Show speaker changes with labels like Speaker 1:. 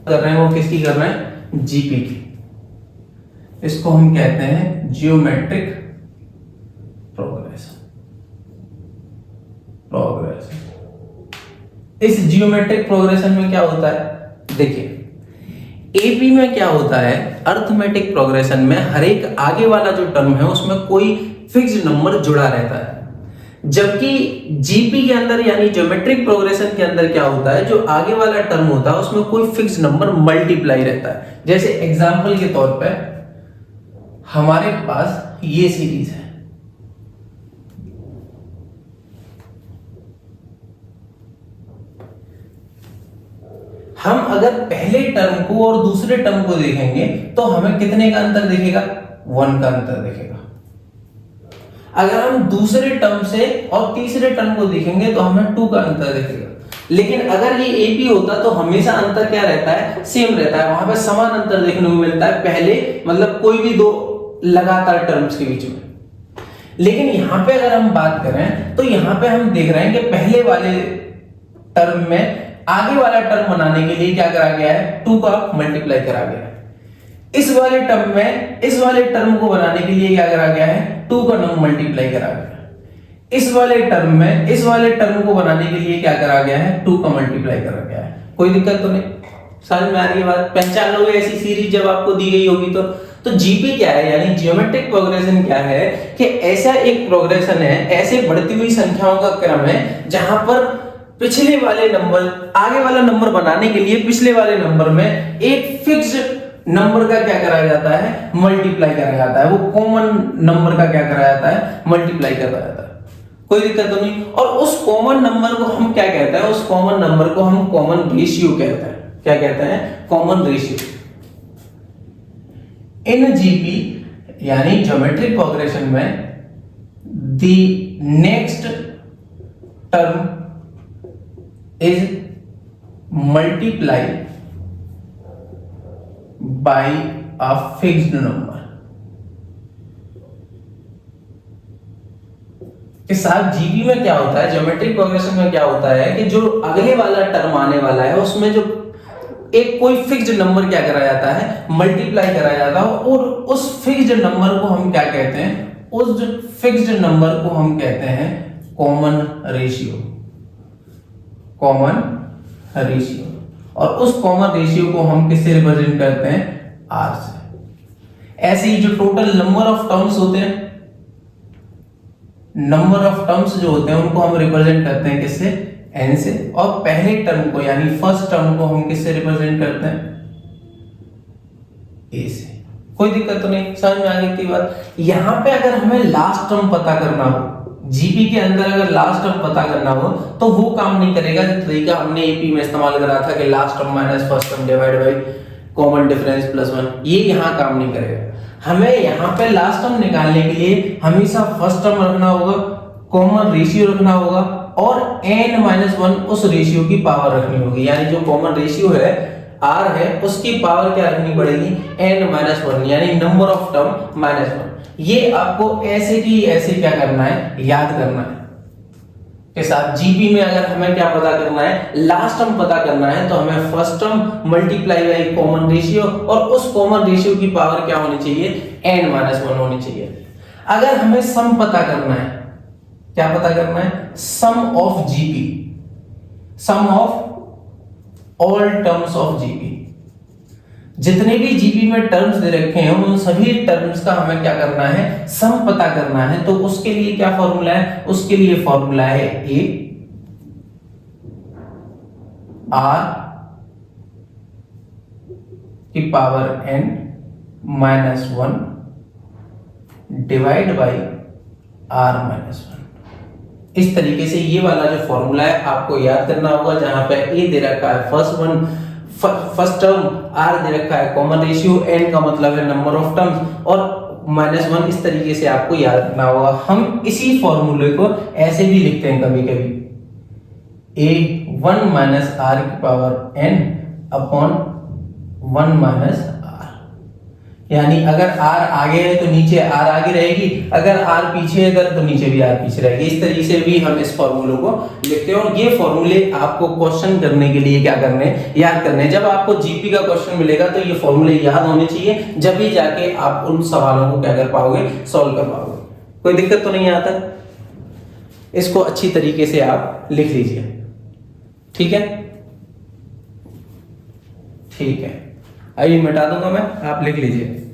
Speaker 1: कर रहे हैं वो किसकी कर रहे हैं, जीपी की। इसको हम कहते हैं जियोमेट्रिक प्रोग्रेशन। इस जियोमेट्रिक प्रोग्रेशन में क्या होता है, देखिए एपी में क्या होता है, अर्थमेटिक प्रोग्रेशन में हर एक आगे वाला जो टर्म है उसमें कोई फिक्स्ड नंबर जुड़ा रहता है, जबकि जीपी के अंदर यानी ज्योमेट्रिक प्रोग्रेशन के अंदर क्या होता है, जो आगे वाला टर्म होता है उसमें कोई फिक्स्ड नंबर मल्टीप्लाई रहता है। जैसे एग्जांपल के तौर पे हमारे पास ये सीरीज है, हम अगर पहले टर्म को और दूसरे टर्म को देखेंगे तो हमें कितने का अंतर दिखेगा, 1 का अंतर दिखेगा। अगर हम दूसरे टर्म से और तीसरे टर्म को देखेंगे तो हमें 2 का अंतर दिखेगा। लेकिन अगर ये एपी होता तो हमेशा अंतर क्या रहता है, सेम रहता है, वहां पे समान अंतर देखने को मिलता है पहले, मतलब कोई भी दो लगातार टर्म्स के बीच में। लेकिन यहां पे अगर हम बात करें तो यहां पे हम देख रहे हैं कि पहले वाले टर्म में आगे वाला टर्म बनाने के लिए क्या करा गया है, 2 का मल्टीप्लाई करा गया है। इस वाले टर्म में इस वाले टर्म को बनाने के लिए क्या करा गया है, 2 का नंबर मल्टीप्लाई करा गया है। इस वाले टर्म में इस वाले टर्म को बनाने के लिए क्या करा गया है, 2 का मल्टीप्लाई करा गया है। कोई दिक्कत तो नहीं, समझ में आ रही है बात, पहचान लोगे ऐसी सीरीज जब आपको दी गई होगी तो जीपी क्या है, यानी जियोमेट्रिक प्रोग्रेशन क्या है, कि ऐसा एक प्रोग्रेशन है, ऐसे बढ़ती हुई संख्याओं का क्रम है जहां पर पिछले वाले नंबर आगे वाला नंबर बनाने के लिए पिछले वाले नंबर में एक फिक्स्ड नंबर का क्या करा जाता है, मल्टीप्लाई करा जाता है। वो कॉमन नंबर का क्या करा जाता है, मल्टीप्लाई करा जाता है। कोई दिक्कत तो नहीं। और उस कॉमन नंबर को हम क्या कहते हैं, उस कॉमन नंबर को हम कॉमन रेशियो कहते हैं। क्या कहते हैं, कॉमन रेशियो। इन जीपी यानी ज्योमेट्रिक प्रोग्रेशन में the next term is multiply by a fixed number। के साथ जीपी में क्या होता है, ज्योमेट्रिक प्रोग्रेशन में क्या होता है कि जो अगले वाला टर्म आने वाला है उसमें जो एक कोई फिक्स्ड नंबर क्या करा जाता है, मल्टीप्लाई करा जाता है, और उस फिक्स्ड नंबर को हम क्या कहते हैं, उस फिक्स्ड नंबर को हम कहते हैं कॉमन रेशियो। Common ratio. और उस कॉमन रेशियो को हम किससे रिप्रेजेंट करते हैं, आर से। ऐसे ही जो टोटल नंबर ऑफ टर्म्स होते हैं, नंबर ऑफ टर्म्स जो होते हैं उनको हम रिप्रेजेंट करते हैं किससे, एन से। और पहले टर्म को यानी फर्स्ट टर्म को हम किससे रिप्रेजेंट करते हैं, ए से। कोई दिक्कत तो नहीं, समझ में आ गई थी बात। यहां पे अगर हमें लास्ट टर्म पता करना हो, जीपी के अंदर अगर लास्ट टर्म पता करना हो तो वो काम नहीं करेगा जो तरीका हमने एपी में इस्तेमाल करा था कि last term minus first term divide by common difference plus 1। ये यहां काम नहीं करेगा। हमें यहां पे लास्ट टर्म निकालने के लिए हमेशा फर्स्ट टर्म रखना होगा, कॉमन रेशियो रखना होगा, और n-1 उस रेशियो की पावर रखनी होगी। यानी जो कॉमन रेशियो है r है उसकी पावर क्या रखनी पड़ेगी, n-1, यानी नंबर ऑफ टर्म -1। ये आपको ऐसे की ऐसे क्या करना है, याद करना है। के साथ जीपी में अगर हमें क्या पता करना है, लास्ट टर्म पता करना है, तो हमें first term multiply by common ratio, और उस कॉमन रेशियो की पावर क्या होनी चाहिए, n-1 होनी चाहिए। अगर हमें सम पता करना है, क्या पता करना है, sum of GP, sum of all terms of GP. जितने भी जीपी में टर्म्स दे रखे हैं उन सभी टर्म्स का हमें क्या करना है, सम पता करना है। तो उसके लिए क्या फॉर्मूला है, उसके लिए फॉर्मूला है ए आर की power n-1 divide by r-1। इस तरीके से ये वाला जो फॉर्मूला है आपको याद करना होगा, जहां पे ए दे रखा है फर्स्ट टर्म, आर दे रखा है कॉमन रेशियो, n का मतलब है नंबर ऑफ टर्म्स, और -1 इस तरीके से आपको याद रखना होगा। हम इसी फॉर्मूले को ऐसे भी लिखते हैं कभी कभी, a1 माइनस आर की power n upon 1 minus r. यानी अगर r आगे है तो नीचे r आगे रहेगी, अगर r पीछे है तो नीचे भी r पीछे रहेगी। इस तरीके से भी हम इस फॉर्मूले को लिखते हैं। और ये फॉर्मूले आपको क्वेश्चन करने के लिए क्या करने हैं, याद करने हैं। जब आपको जीपी का क्वेश्चन मिलेगा तो ये फॉर्मूले याद होने चाहिए, जब भी जाके आप उन सवालों को क्या कर पाओगे, सॉल्व कर पाओगे। कोई दिक्कत तो नहीं आता, इसको अच्छी तरीके से आप लिख लीजिए। ठीक है, ठीक है, आइए मिटा दूंगा मैं, आप लिख लीजिए।